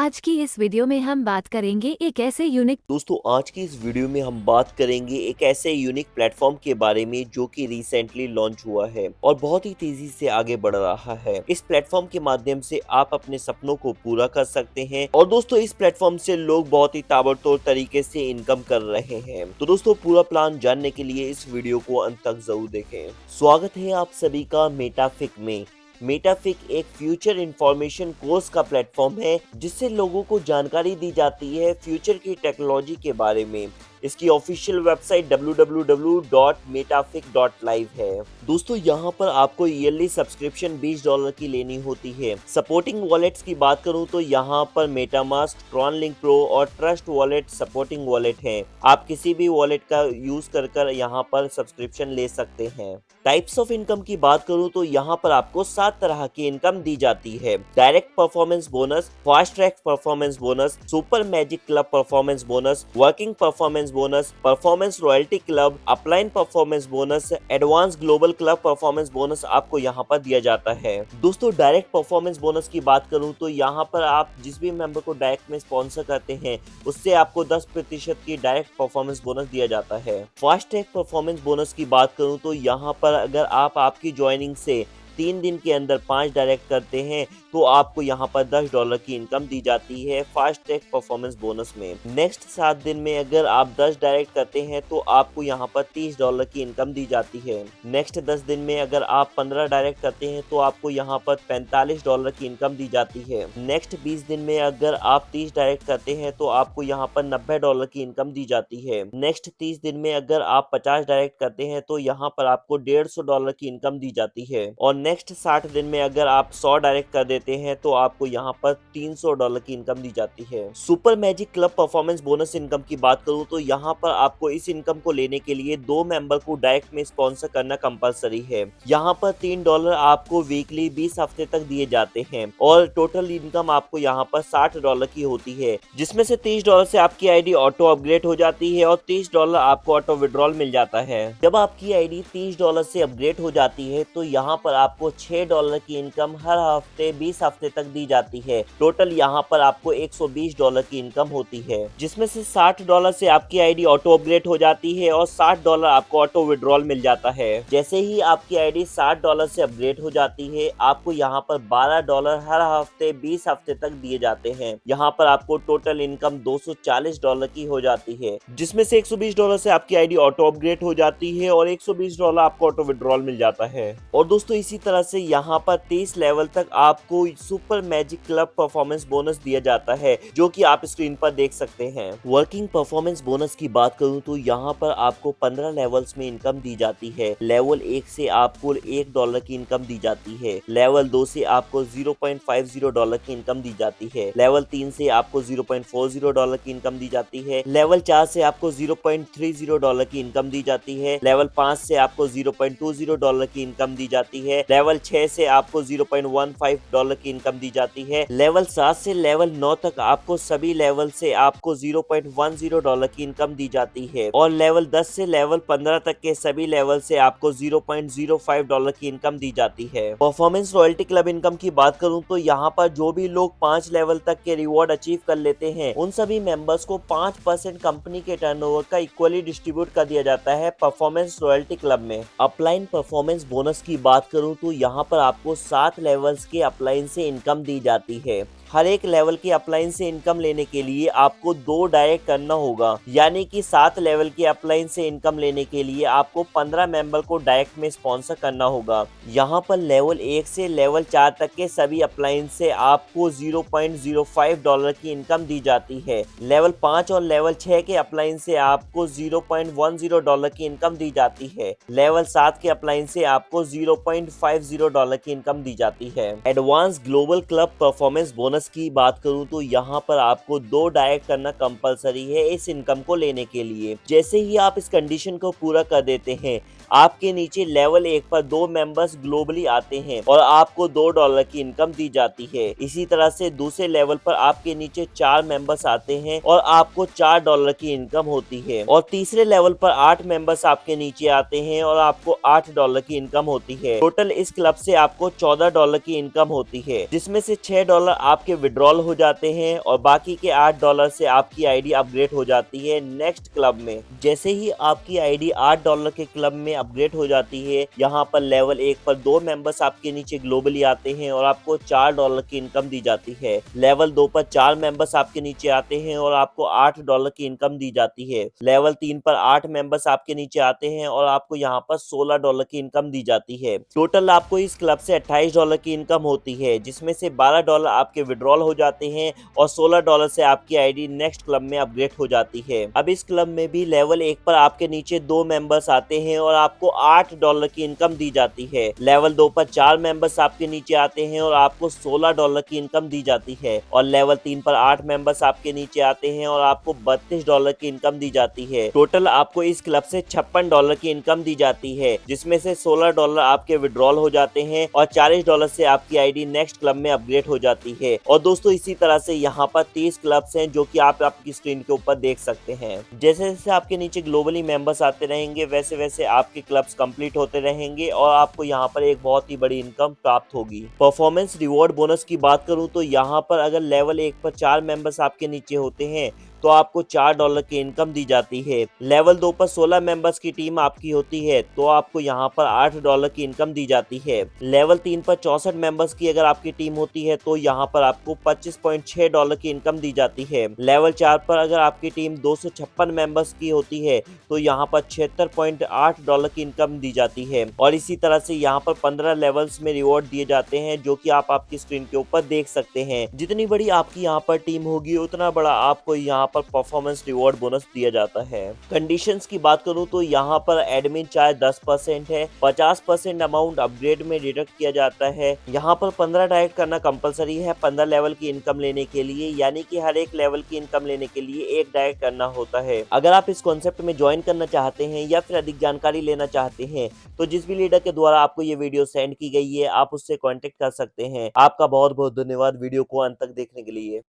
आज की इस वीडियो में हम बात करेंगे एक ऐसे यूनिक दोस्तों आज की इस वीडियो में हम बात करेंगे एक ऐसे यूनिक प्लेटफॉर्म के बारे में जो कि रिसेंटली लॉन्च हुआ है और बहुत ही तेजी से आगे बढ़ रहा है। इस प्लेटफॉर्म के माध्यम से आप अपने सपनों को पूरा कर सकते हैं और दोस्तों इस प्लेटफॉर्म से लोग बहुत ही ताबड़तोड़ तरीके से इनकम कर रहे हैं। तो दोस्तों पूरा प्लान जानने के लिए इस वीडियो को अंत तक जरूर देखें। स्वागत है आप सभी का मेटाफिक में। मेटाफिक एक फ्यूचर इंफॉर्मेशन कोर्स का प्लेटफॉर्म है जिससे लोगों को जानकारी दी जाती है फ्यूचर की टेक्नोलॉजी के बारे में। इसकी ऑफिशियल वेबसाइट www.metafic.live है। दोस्तों यहाँ पर आपको ईयरली सब्सक्रिप्शन $20 की लेनी होती है। सपोर्टिंग वॉलेट्स की बात करूँ तो यहाँ पर मेटामास्क, ट्रॉनलिंक प्रो और ट्रस्ट वॉलेट सपोर्टिंग वॉलेट है। आप किसी भी वॉलेट का यूज कर यहाँ पर सब्सक्रिप्शन ले सकते हैं। टाइप्स ऑफ इनकम की बात करूँ तो यहाँ पर आपको 7 तरह की इनकम दी जाती है। Direct performance bonus, fast track performance bonus, super magic club performance bonus, working performance bonus, performance royalty club, upline performance bonus, advance global club performance bonus आपको यहाँ पर दिया जाता है। दोस्तों डायरेक्ट परफॉर्मेंस बोनस की बात करूँ तो यहाँ पर आप जिस भी मेंबर को डायरेक्ट में स्पॉन्सर करते हैं उससे आपको 10% की डायरेक्ट परफॉर्मेंस बोनस दिया जाता है। फास्ट ट्रैक परफॉर्मेंस बोनस की बात करूँ तो यहाँ पर अगर आप आपकी ज्वाइनिंग से 3 दिन के अंदर 5 डायरेक्ट करते हैं तो आपको यहाँ पर $10 की इनकम दी जाती है फास्ट ट्रैक परफॉर्मेंस बोनस में। नेक्स्ट 7 दिन में अगर आप 10 डायरेक्ट करते हैं तो आपको यहाँ पर $30 की इनकम दी जाती है। नेक्स्ट 10 दिन में अगर आप 15 डायरेक्ट करते हैं तो आपको यहाँ पर $45 की इनकम दी जाती है। नेक्स्ट 20 दिन में अगर आप 30 डायरेक्ट करते हैं तो आपको यहाँ पर $90 की इनकम दी जाती है। नेक्स्ट 30 दिन में अगर आप 50 डायरेक्ट करते हैं तो यहाँ पर आपको $150 की इनकम दी जाती है। और नेक्स्ट 60 दिन में अगर आप 100 डायरेक्ट कर देते हैं तो आपको यहाँ पर $300 की इनकम दी जाती है। Super magic club performance bonus income की बात करूँ तो यहाँ पर आपको इस इनकम को लेने के लिए 2 मेंबर को डायरेक्ट में स्पॉन्सर करना कंपलसरी है। यहाँ पर $3 आपको वीकली 20 हफ्ते तक दिए जाते हैं और टोटल इनकम आपको यहाँ पर $60 की होती है, जिसमें से $30 से आपकी आईडी ऑटो अपग्रेड हो जाती है और $30 आपको ऑटो विड्रॉल मिल जाता है। जब आपकी आईडी $30 से अपग्रेड हो जाती है तो यहाँ पर आपको $6 की इनकम हर हफ्ते 20 हफ्ते तक दी जाती है। टोटल यहाँ पर आपको $120 की इनकम होती है, जिसमें से $60 से आपकी आईडी ऑटो अपग्रेड हो जाती है और $60 आपको ऑटो विड्रॉल मिल जाता है। जैसे ही आपकी आईडी $60 से अपग्रेड हो जाती है आपको यहाँ पर $12 हर हफ्ते 20 हफ्ते तक दिए जाते हैं। यहाँ पर आपको टोटल इनकम $240 की हो जाती है, जिसमें से $120 से आपकी आईडी ऑटो अपग्रेड हो जाती है और $120 आपको ऑटो विड्रॉल मिल जाता है। और दोस्तों इसी तरह से यहाँ पर 30 लेवल तक आपको super magic club performance bonus दिया जाता है, जो कि आप स्क्रीन पर देख सकते हैं। वर्किंग परफॉर्मेंस बोनस की बात करूँ तो यहाँ पर आपको 15 लेवल्स में इनकम दी जाती है। लेवल 1 से आपको $1 की इनकम दी जाती है। लेवल 2 से आपको $0.50 की इनकम दी जाती है। लेवल 3 से आपको $0.40 की इनकम दी जाती है। लेवल 4 से आपको $0.30 की इनकम दी जाती है। लेवल 5 से आपको $0.20 की इनकम दी जाती है। लेवल 6 से आपको $0.15 की इनकम दी जाती है। लेवल 7 से लेवल 9 तक आपको सभी लेवल से आपको $0.10 की इनकम दी जाती है और लेवल 10 से लेवल 15 तक के सभी लेवल से आपको $0.05 की इनकम दी जाती है। परफॉर्मेंस रॉयल्टी क्लब इनकम की बात करूं तो यहाँ पर जो भी लोग 5 लेवल तक के रिवॉर्ड अचीव कर लेते हैं उन सभी मेंबर्स को 5% कंपनी के टर्नओवर का इक्वली डिस्ट्रीब्यूट कर दिया जाता है परफॉर्मेंस रॉयल्टी क्लब में। अपलाइन परफॉर्मेंस बोनस की बात करूं तो यहाँ पर आपको 7 लेवल्स के अपलाइन से इनकम दी जाती है। हर एक लेवल के अपलाइन से इनकम लेने के लिए आपको 2 डायरेक्ट करना होगा, यानी कि 7 लेवल के अपलाइन से इनकम लेने के लिए आपको 15 मेंबर को डायरेक्ट में स्पॉन्सर करना होगा। यहाँ पर लेवल 1 से लेवल 4 तक के सभी अपलाइन से आपको $0.05 की इनकम दी जाती है। लेवल 5 और लेवल 6 के अपलाइन से आपको $0.10 की इनकम दी जाती है। लेवल 7 के अपलाइन से आपको $0.50 की इनकम दी जाती है। Advance global club performance bonus की बात करूं तो यहाँ पर आपको 2 डायरेक्ट करना कंपलसरी है इस इनकम को लेने के लिए। जैसे ही आप इस कंडीशन को पूरा कर देते हैं आपके नीचे लेवल 1 पर 2 मेंबर्स ग्लोबली आते हैं और आपको $2 की इनकम दी जाती है। इसी तरह से दूसरे लेवल पर आपके नीचे 4 मेंबर्स आते हैं और आपको $4 की इनकम होती है और तीसरे लेवल पर 8 मेंबर्स आपके नीचे आते हैं और आपको $8 की इनकम होती है। टोटल इस क्लब से आपको $14 की इनकम होती है, जिसमें से $6 आपके विड्रॉल हो जाते हैं और बाकी के $8 से आपकी आईडी अपग्रेड हो जाती है नेक्स्ट क्लब में। जैसे ही आपकी आईडी $8 के क्लब में अपग्रेड हो जाती है, यहाँ पर लेवल 1 पर 2 मेंबर्स आपके नीचे ग्लोबली आते हैं और आपको $4 की इनकम दी जाती है। लेवल 2 पर 4 मेंबर्स आपके नीचे आते हैं और आपको $8 की इनकम दी जाती है। लेवल 3 पर 8 मेंबर्स आपके नीचे आते हैं और आपको यहाँ पर $16 की इनकम दी जाती है। टोटल आपको इस क्लब से $28 की इनकम होती है, जिसमें से $12 आपके विड्रॉल हो जाते हैं और $16 से आपकी आईडी नेक्स्ट क्लब में अपग्रेड हो जाती है। अब इस क्लब में भी लेवल 1 पर आपके नीचे 2 मेंबर्स आते हैं और आपको $8 की इनकम दी जाती है। लेवल 2 पर 4 मेंबर्स आपके नीचे आते हैं और आपको $16 की इनकम दी जाती है और लेवल 3 पर 8 मेंबर्स आपके नीचे आते हैं और आपको $32 की इनकम दी जाती है। टोटल आपको इस क्लब से $56 की इनकम दी जाती है, जिसमें से $16 आपके विड्रॉल हो जाते हैं और $40 से आपकी आईडी नेक्स्ट क्लब में अपग्रेड हो जाती है। और दोस्तों इसी तरह से यहाँ पर 30 क्लब्स हैं जो कि आप आपकी स्क्रीन के ऊपर देख सकते हैं। जैसे जैसे आपके नीचे ग्लोबली मेंबर्स आते रहेंगे, वैसे वैसे आपके क्लब्स कंप्लीट होते रहेंगे और आपको यहाँ पर एक बहुत ही बड़ी इनकम प्राप्त होगी। परफॉर्मेंस रिवॉर्ड बोनस की बात करूँ तो यहाँ पर अगर लेवल 1 पर 4 मेंबर्स आपके नीचे होते हैं तो आपको $4 की इनकम दी जाती है। लेवल 2 पर 16 मेंबर्स की टीम आपकी होती है तो आपको यहाँ पर $8 की इनकम दी जाती है। लेवल 3 पर 64 मेंबर्स की अगर आपकी टीम होती है तो यहाँ पर आपको $25.6 की इनकम दी जाती है। लेवल 4 पर अगर आपकी टीम 256 मेंबर्स की होती है तो यहाँ पर $76.8 की इनकम दी जाती है और इसी तरह से यहाँ पर 15 लेवल्स में रिवॉर्ड दिए जाते हैं, जो कि आप आपकी स्क्रीन के ऊपर देख सकते हैं। जितनी बड़ी आपकी यहाँ पर टीम होगी उतना बड़ा आपको यहाँ पर परफॉर्मेंस रिवॉर्ड बोनस दिया जाता है। कंडीशंस की बात करूं तो यहाँ पर एडमिन चार्ज 10% है, 50% अमाउंट अपग्रेड में डिडक्ट किया जाता है। यहाँ पर 15 डायरेक्ट करना कंपलसरी है 15 लेवल की इनकम लेने के लिए, यानी कि हर एक लेवल की इनकम लेने के लिए एक डायरेक्ट करना होता है। अगर आप इस कॉन्सेप्ट में ज्वाइन करना चाहते हैं या फिर अधिक जानकारी लेना चाहते हैं तो जिस भी लीडर के द्वारा आपको ये वीडियो सेंड की गई है आप उससे कॉन्टेक्ट कर सकते हैं। आपका बहुत बहुत धन्यवाद वीडियो को अंत तक देखने के लिए।